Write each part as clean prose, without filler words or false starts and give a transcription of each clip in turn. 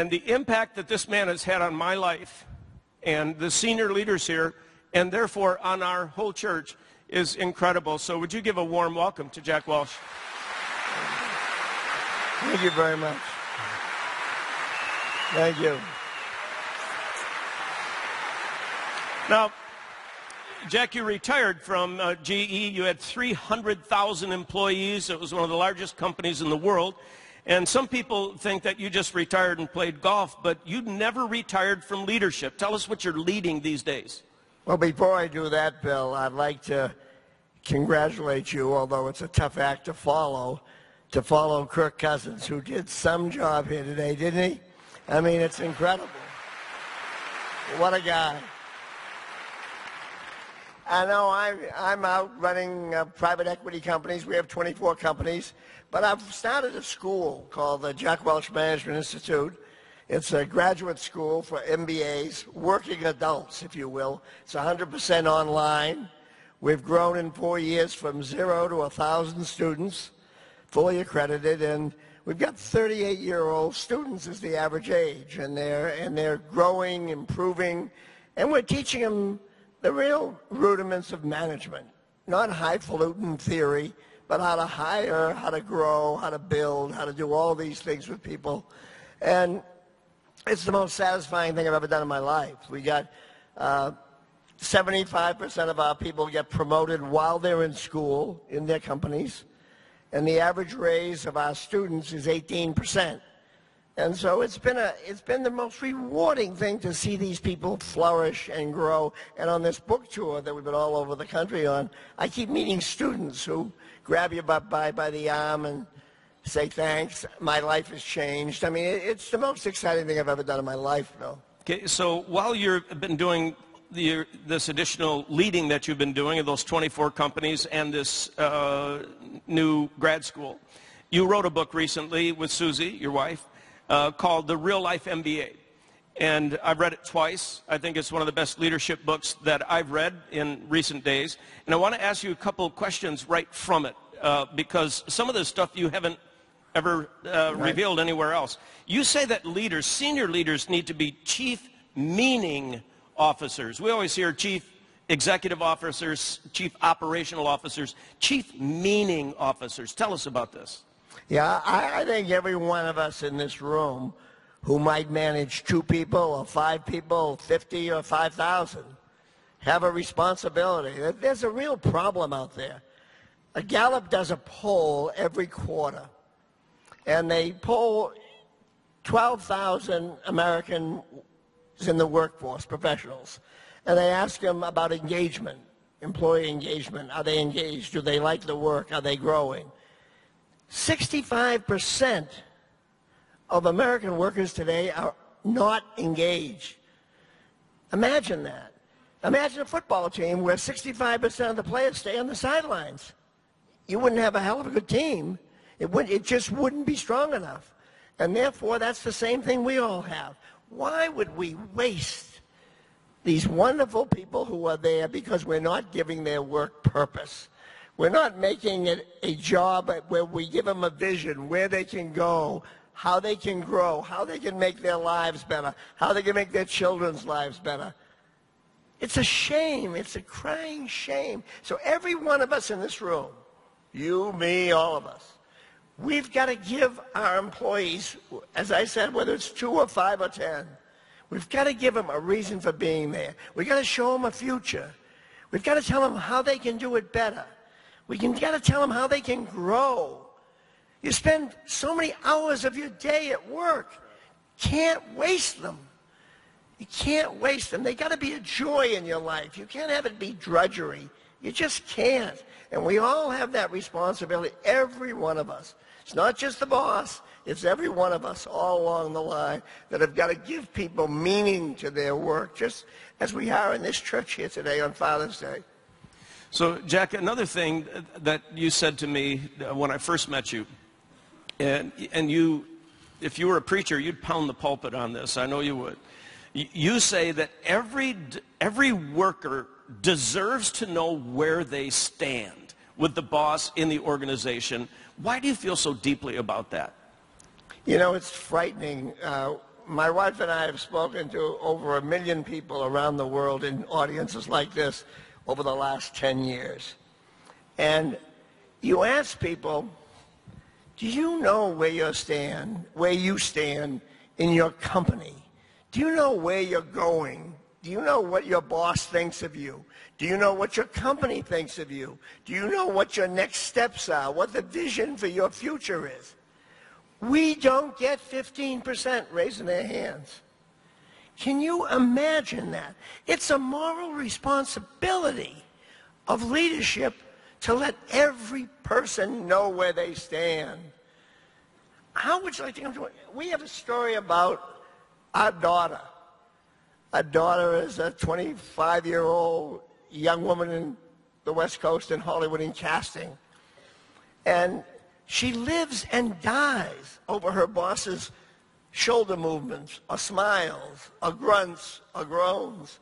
And the impact that this man has had on my life and the senior leaders here, and therefore on our whole church, is incredible. So would you give a warm welcome to Jack Welch? Thank you very much. Thank you. Now, Jack, you retired from GE. You had 300,000 employees. It was one of the largest companies in the world. And some people think that you just retired and played golf, but you never retired from leadership. Tell us what you're leading these days. Well, before I do that, Bill, I'd like to congratulate you, although it's a tough act to follow Kirk Cousins, who did some job here today, didn't he? I mean, it's incredible. What a guy. I know I'm out running private equity companies. We have 24 companies. But I've started a school called the Jack Welch Management Institute. It's a graduate school for MBAs, working adults, if you will. It's 100% online. We've grown in 4 years from 0 to 1,000 students, fully accredited, and we've got 38-year-old students as the average age, and they're growing, improving, and we're teaching them the real rudiments of management, not highfalutin theory, but how to hire, how to grow, how to build, how to do all these things with people. And it's the most satisfying thing I've ever done in my life. We got 75% of our people get promoted while they're in school, in their companies, and the average raise of our students is 18%. And so it's been the most rewarding thing to see these people flourish and grow. And on this book tour that we've been all over the country on, I keep meeting students who grab you by the arm and say, thanks, my life has changed. I mean, it's the most exciting thing I've ever done in my life, Bill. Okay, so while you've been doing this additional leading that you've been doing of those 24 companies and this new grad school, you wrote a book recently with Susie, your wife, called The Real Life MBA. And I've read it twice. I think it's one of the best leadership books that I've read in recent days. And I want to ask you a couple of questions right from it, because some of this stuff you haven't ever revealed anywhere else. You say that leaders, senior leaders, need to be chief meaning officers. We always hear chief executive officers, chief operational officers, chief meaning officers. Tell us about this. Yeah, I think every one of us in this room who might manage 2 people or 5 people, 50 or 5,000, have a responsibility. There's a real problem out there. A Gallup does a poll every quarter, and they poll 12,000 Americans in the workforce, professionals, and they ask them about engagement, employee engagement. Are they engaged? Do they like the work? Are they growing? 65% of American workers today are not engaged. Imagine that. Imagine a football team where 65% of the players stay on the sidelines. You wouldn't have a hell of a good team. It just wouldn't be strong enough. And therefore, that's the same thing we all have. Why would we waste these wonderful people who are there because we're not giving their work purpose? We're not making it a job where we give them a vision, where they can go, how they can grow, how they can make their lives better, how they can make their children's lives better. It's a shame. It's a crying shame. So every one of us in this room, you, me, all of us, we've got to give our employees, as I said, whether it's 2 or 5 or 10, we've got to give them a reason for being there. We've got to show them a future. We've got to tell them how they can do it better. We've got to tell them how they can grow. You spend so many hours of your day at work. Can't waste them. You can't waste them. They got to be a joy in your life. You can't have it be drudgery. You just can't. And we all have that responsibility, every one of us. It's not just the boss. It's every one of us all along the line that have got to give people meaning to their work, just as we are in this church here today on Father's Day. So, Jack, another thing that you said to me when I first met you, and you, if you were a preacher, you'd pound the pulpit on this. I know you would. You say that every worker deserves to know where they stand with the boss in the organization. Why do you feel so deeply about that? You know, it's frightening. my wife and I have spoken to over 1 million people around the world in audiences like this over the last 10 years. And you ask people, do you know where you stand in your company? Do you know where you're going? Do you know what your boss thinks of you? Do you know what your company thinks of you? Do you know what your next steps are, what the vision for your future is? We don't get 15% raising their hands. Can you imagine that? It's a moral responsibility of leadership to let every person know where they stand. How would you like to come to it? We have a story about our daughter. Our daughter is a 25-year-old young woman in the West Coast in Hollywood in casting. And she lives and dies over her boss's shoulder movements, or smiles, or grunts, or groans.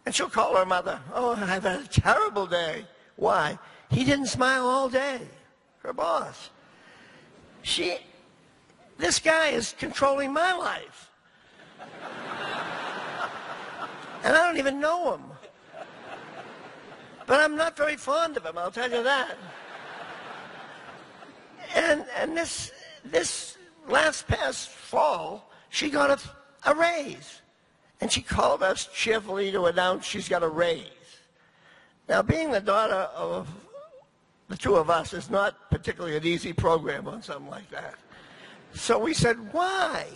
And she'll call her mother, oh, I've had a terrible day. Why? He didn't smile all day, her boss. This guy is controlling my life. And I don't even know him. But I'm not very fond of him, I'll tell you that. And this past fall, she got a raise. And she called us cheerfully to announce she's got a raise. Now, being the daughter of the two of us is not particularly an easy program on something like that. So we said, why?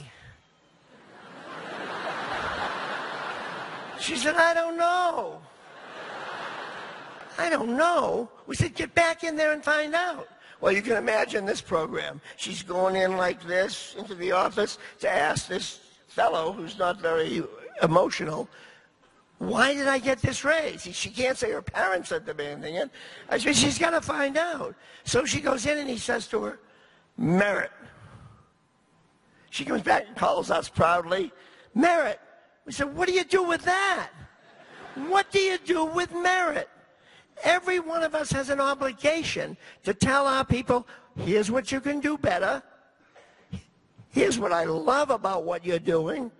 She said, I don't know. I don't know. We said, get back in there and find out. Well, you can imagine this program. She's going in like this into the office to ask this fellow who's not very emotional, why did I get this raise? She can't say her parents are demanding it. I said, she's got to find out. So she goes in and he says to her, merit. She comes back and calls us proudly, merit. We said, what do you do with that? What do you do with merit? Every one of us has an obligation to tell our people, here's what you can do better. Here's what I love about what you're doing.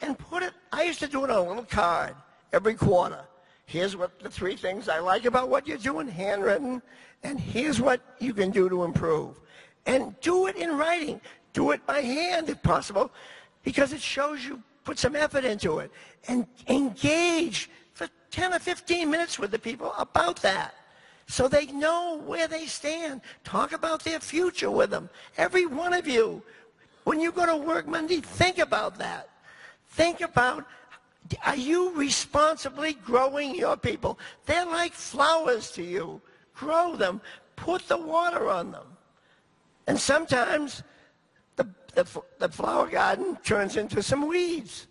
And put it, I used to do it on a little card every quarter. Here's what the 3 things I like about what you're doing, handwritten, and here's what you can do to improve. And do it in writing. Do it by hand if possible, because it shows you put some effort into it. And engage for 10 or 15 minutes with the people about that, so they know where they stand. Talk about their future with them. Every one of you, when you go to work Monday, think about that. Think about, are you responsibly growing your people? They're like flowers to you. Grow them. Put the water on them. And sometimes the flower garden turns into some weeds.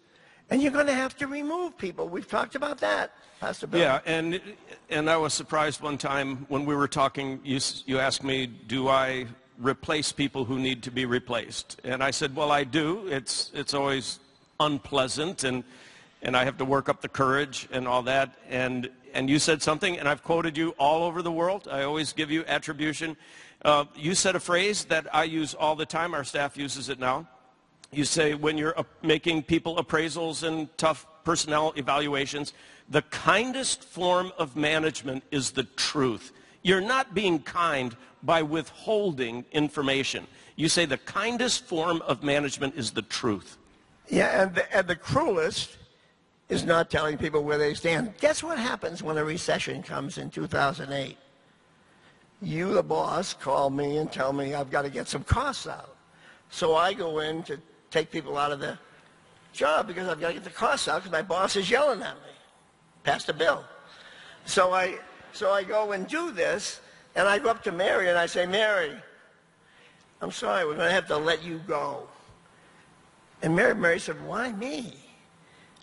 And you're going to have to remove people. We've talked about that, Pastor Bill. Yeah, and I was surprised one time when we were talking, you asked me, do I replace people who need to be replaced? And I said, well, I do. It's always unpleasant, and I have to work up the courage and all that. And you said something, and I've quoted you all over the world. I always give you attribution. You said a phrase that I use all the time. Our staff uses it now. You say when you're making people appraisals and tough personnel evaluations, the kindest form of management is the truth. You're not being kind by withholding information. You say the kindest form of management is the truth. Yeah, and the cruelest is not telling people where they stand. Guess what happens when a recession comes in 2008? You, the boss, call me and tell me I've got to get some costs out. So I go in to take people out of the job because I've got to get the costs out because my boss is yelling at me. Pastor Bill. So I go and do this, and I go up to Mary and I say, Mary, I'm sorry, we're going to have to let you go. And Mary said, why me?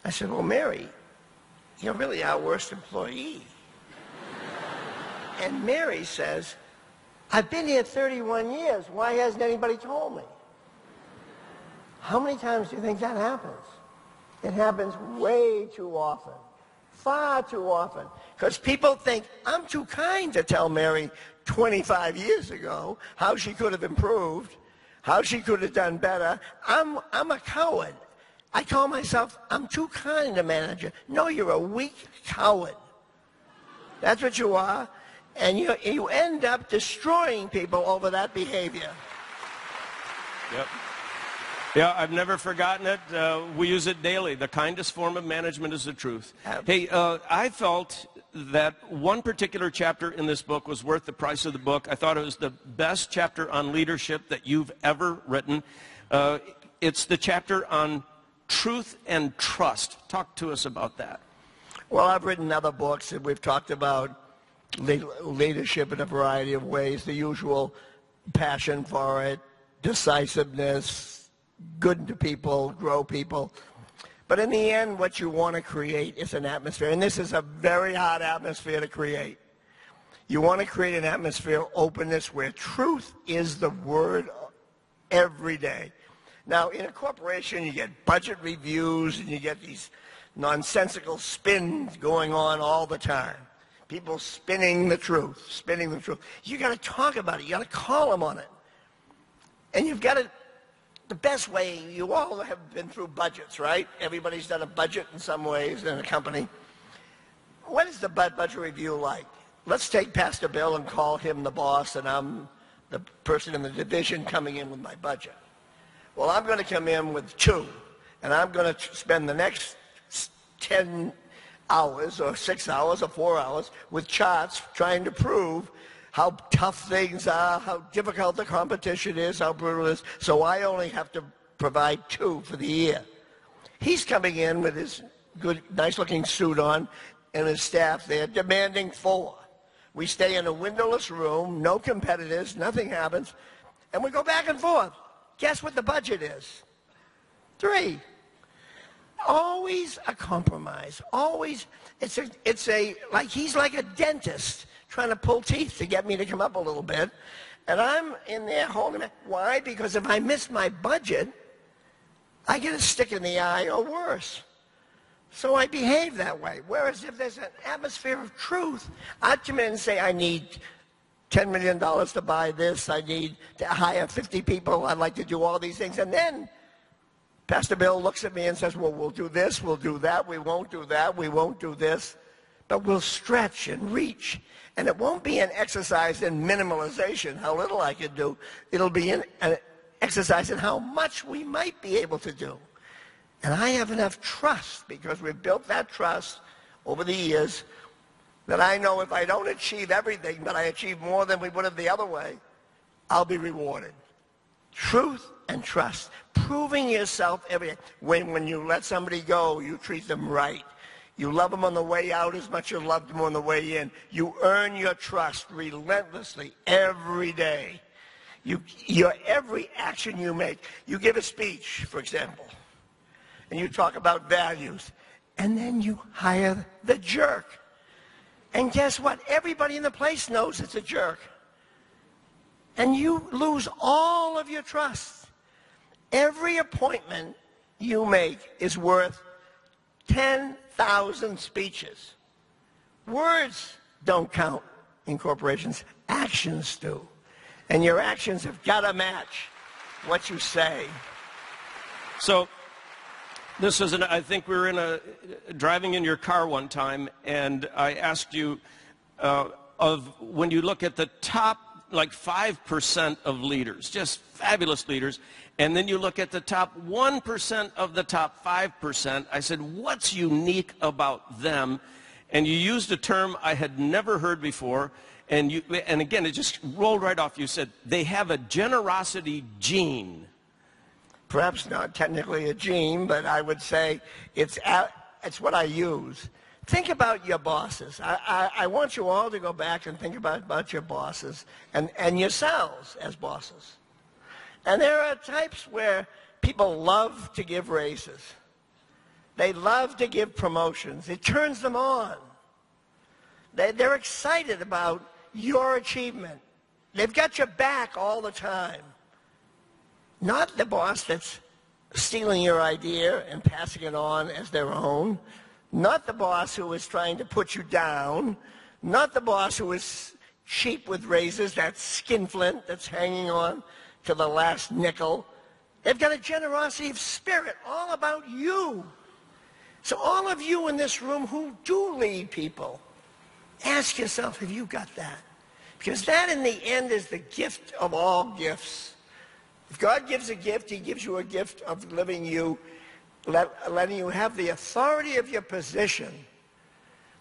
I said, well, Mary, you're really our worst employee. And Mary says, I've been here 31 years. Why hasn't anybody told me? How many times do you think that happens? It happens way too often. Far too often. Because people think, I'm too kind to tell Mary 25 years ago how she could have improved, how she could have done better. I'm a coward. I call myself, I'm too kind a manager. No, you're a weak coward. That's what you are. And you end up destroying people over that behavior. Yep. Yeah, I've never forgotten it. We use it daily. The kindest form of management is the truth. Hey, I felt that one particular chapter in this book was worth the price of the book. I thought it was the best chapter on leadership that you've ever written. It's the chapter on truth and trust. Talk to us about that. Well, I've written other books, and we've talked about leadership in a variety of ways, the usual passion for it, decisiveness, good to people, grow people. But in the end, what you want to create is an atmosphere, and this is a very hard atmosphere to create. You want to create an atmosphere of openness where truth is the word every day. Now, in a corporation, you get budget reviews, and you get these nonsensical spins going on all the time. People spinning the truth, spinning the truth. You got to talk about it. You got to call them on it. And you've got to, the best way, you all have been through budgets, right? Everybody's done a budget in some ways in a company. What is the budget review like? Let's take Pastor Bill and call him the boss, and I'm the person in the division coming in with my budget. Well, I'm going to come in with 2, and I'm going to spend the next 10 hours or 6 hours or 4 hours with charts trying to prove how tough things are, how difficult the competition is, how brutal it is. So I only have to provide 2 for the year. He's coming in with his good, nice-looking suit on and his staff there demanding 4. We stay in a windowless room, no competitors, nothing happens, and we go back and forth. Guess what the budget is? 3. Always a compromise. Always, like he's like a dentist trying to pull teeth to get me to come up a little bit. And I'm in there holding it. Why? Because if I miss my budget, I get a stick in the eye or worse. So I behave that way. Whereas if there's an atmosphere of truth, I'd come in and say, I need $10 million to buy this. I need to hire 50 people. I'd like to do all these things. And then Pastor Bill looks at me and says, well, we'll do this, we'll do that, we won't do that, we won't do this. But we'll stretch and reach. And it won't be an exercise in minimalization, how little I can do. It'll be an exercise in how much we might be able to do. And I have enough trust, because we've built that trust over the years, that I know if I don't achieve everything, but I achieve more than we would have the other way, I'll be rewarded. Truth and trust. Proving yourself every day. When you let somebody go, you treat them right. You love them on the way out as much as you loved them on the way in. You earn your trust relentlessly every day. Your every action you make. You give a speech, for example, and you talk about values, and then you hire the jerk. And guess what? Everybody in the place knows it's a jerk. And you lose all of your trust. Every appointment you make is worth 10,000 speeches. Words don't count in corporations. Actions do. And your actions have got to match what you say. So this is I think we were driving in your car one time, and I asked you of when you look at the top like 5% of leaders, just fabulous leaders, and then you look at the top 1% of the top 5%, I said, what's unique about them? And you used a term I had never heard before, and again, it just rolled right off. You said, they have a generosity gene. Perhaps not technically a gene, but I would say it's what I use. Think about your bosses. I want you all to go back and think about your bosses and yourselves as bosses. And there are types where people love to give raises. They love to give promotions. It turns them on. They're excited about your achievement. They've got your back all the time. Not the boss that's stealing your idea and passing it on as their own. Not the boss who is trying to put you down. Not the boss who is cheap with raises, that skinflint that's hanging on to the last nickel. They've got a generosity of spirit all about you. So all of you in this room who do lead people, ask yourself, have you got that? Because that in the end is the gift of all gifts. If God gives a gift, he gives you a gift of letting you have the authority of your position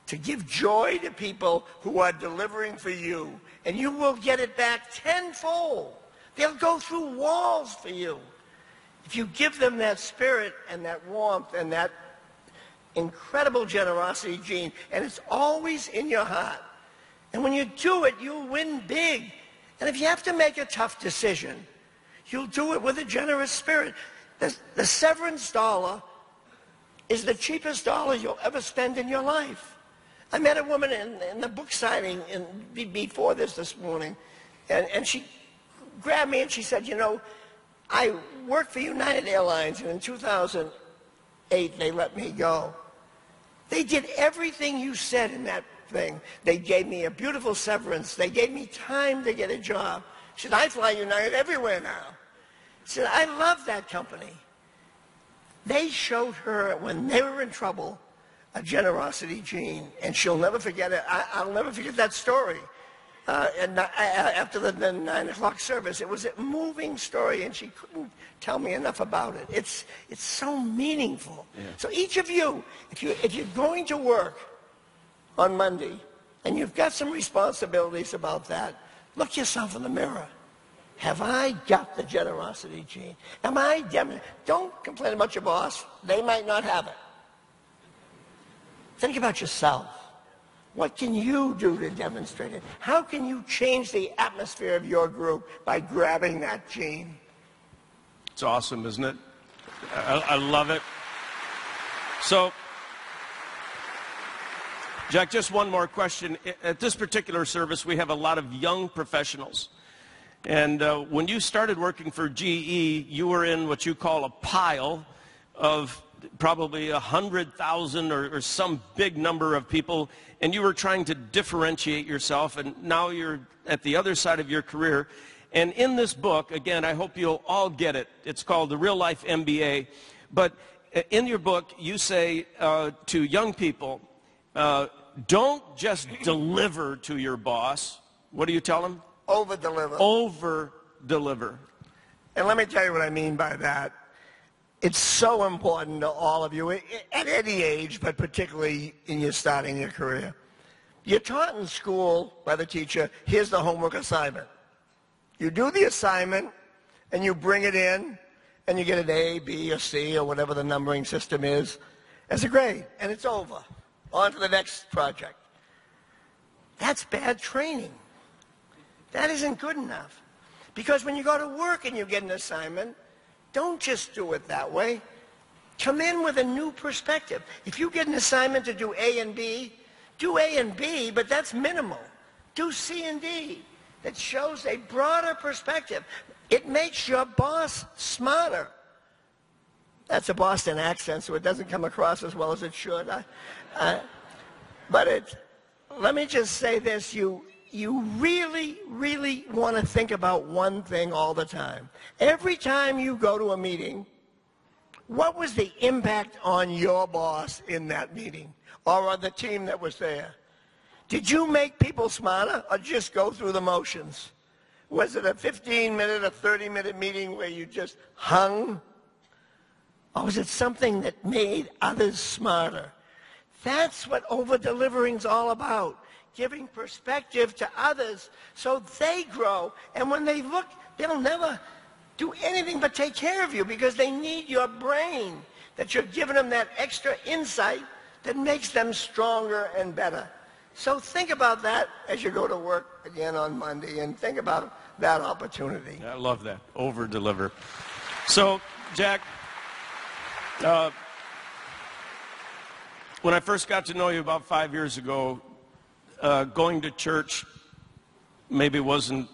to give joy to people who are delivering for you. And you will get it back tenfold. They'll go through walls for you. If you give them that spirit and that warmth and that incredible generosity gene, and it's always in your heart. And when you do it, you'll win big. And if you have to make a tough decision, you'll do it with a generous spirit. The severance dollar is the cheapest dollar you'll ever spend in your life. I met a woman in the book signing before this morning, and she grabbed me and she said, you know, I worked for United Airlines, and in 2008 they let me go. They did everything you said in that thing. They gave me a beautiful severance. They gave me time to get a job. She said, I fly United everywhere now. She said, I love that company. They showed her, when they were in trouble, a generosity gene, and she'll never forget it. I'll never forget that story. After the 9 o'clock service, it was a moving story, and she couldn't tell me enough about it. It's so meaningful. Yeah. So each of you, if you're going to work on Monday, and you've got some responsibilities about that, look yourself in the mirror. Have I got the generosity gene? Am I Don't complain about your boss. They might not have it. Think about yourself. What can you do to demonstrate it? How can you change the atmosphere of your group by grabbing that gene? It's awesome, isn't it? I love it. So, Jack, just one more question. At this particular service, we have a lot of young professionals. And when you started working for GE, you were in what you call a pile of probably 100,000 or some big number of people, and you were trying to differentiate yourself, and now you're at the other side of your career. And in this book, again, I hope you'll all get it. It's called The Real Life MBA. But in your book, you say to young people, don't just deliver to your boss. What do you tell them? Over-deliver. Over-deliver. And let me tell you what I mean by that. It's so important to all of you, at any age, but particularly in your starting your career. You're taught in school by the teacher, here's the homework assignment. You do the assignment, and you bring it in, and you get an A, B, or C, or whatever the numbering system is, as a grade, and it's over. On to the next project. That's bad training. That isn't good enough. Because when you go to work and you get an assignment, don't just do it that way. Come in with a new perspective. If you get an assignment to do A and B, do A and B, but that's minimal. Do C and D. That shows a broader perspective. It makes your boss smarter. That's a Boston accent, so it doesn't come across as well as it should. Let me just say this. You really, really want to think about one thing all the time. Every time you go to a meeting, what was the impact on your boss in that meeting or on the team that was there? Did you make people smarter or just go through the motions? Was it a 15-minute, a 30-minute meeting where you just hung? Or was it something that made others smarter? That's what over-delivering's all about. Giving perspective to others so they grow. And when they look, they'll never do anything but take care of you because they need your brain, that you're giving them that extra insight that makes them stronger and better. So think about that as you go to work again on Monday, and think about that opportunity. I love that. Over-deliver. So, Jack, when I first got to know you about 5 years ago, going to church maybe wasn't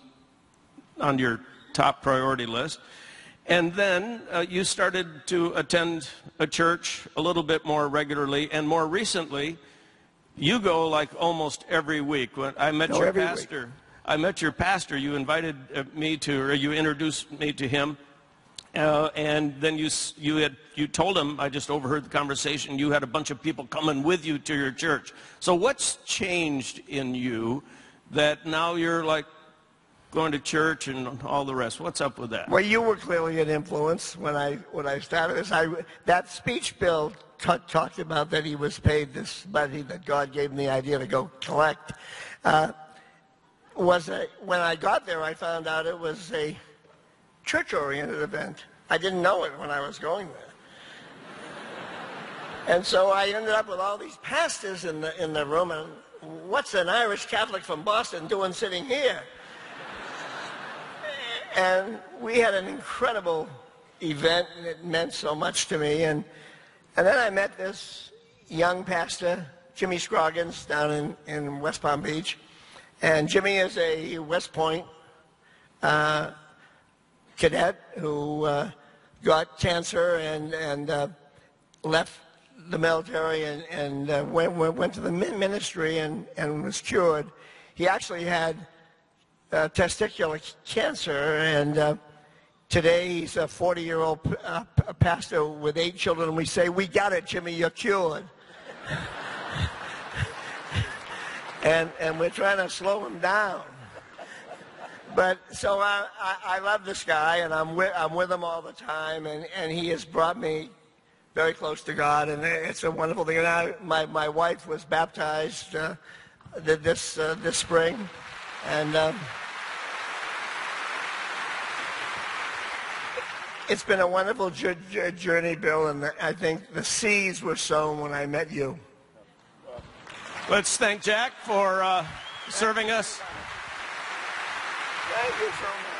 on your top priority list. And then you started to attend a church a little bit more regularly, and more recently, you go like almost every week. When I met your pastor, I met your pastor. You invited me to, or you introduced me to him. And then you told him, I just overheard the conversation, you had a bunch of people coming with you to your church. So what's changed in you that now you're like going to church and all the rest? What's up with that? Well, you were clearly an influence when I started this. That speech Bill talked about that he was paid this money that God gave him the idea to go collect. When I got there, I found out it was a church-oriented event. I didn't know it when I was going there. And so I ended up with all these pastors in the room, and what's an Irish Catholic from Boston doing sitting here? And we had an incredible event, and it meant so much to me. And then I met this young pastor, Jimmy Scroggins, down in West Palm Beach. And Jimmy is a West Point cadet who got cancer and left the military and went to the ministry and was cured. He actually had testicular cancer, and today he's a 40-year-old pastor with 8 children, and we say, "We got it, Jimmy, you're cured." and we're trying to slow him down. But so I love this guy, and I'm with him all the time, and he has brought me very close to God, and it's a wonderful thing. And my wife was baptized this spring, and it's been a wonderful journey, Bill, and I think the seeds were sown when I met you. Let's thank Jack for serving us. Thank you so much.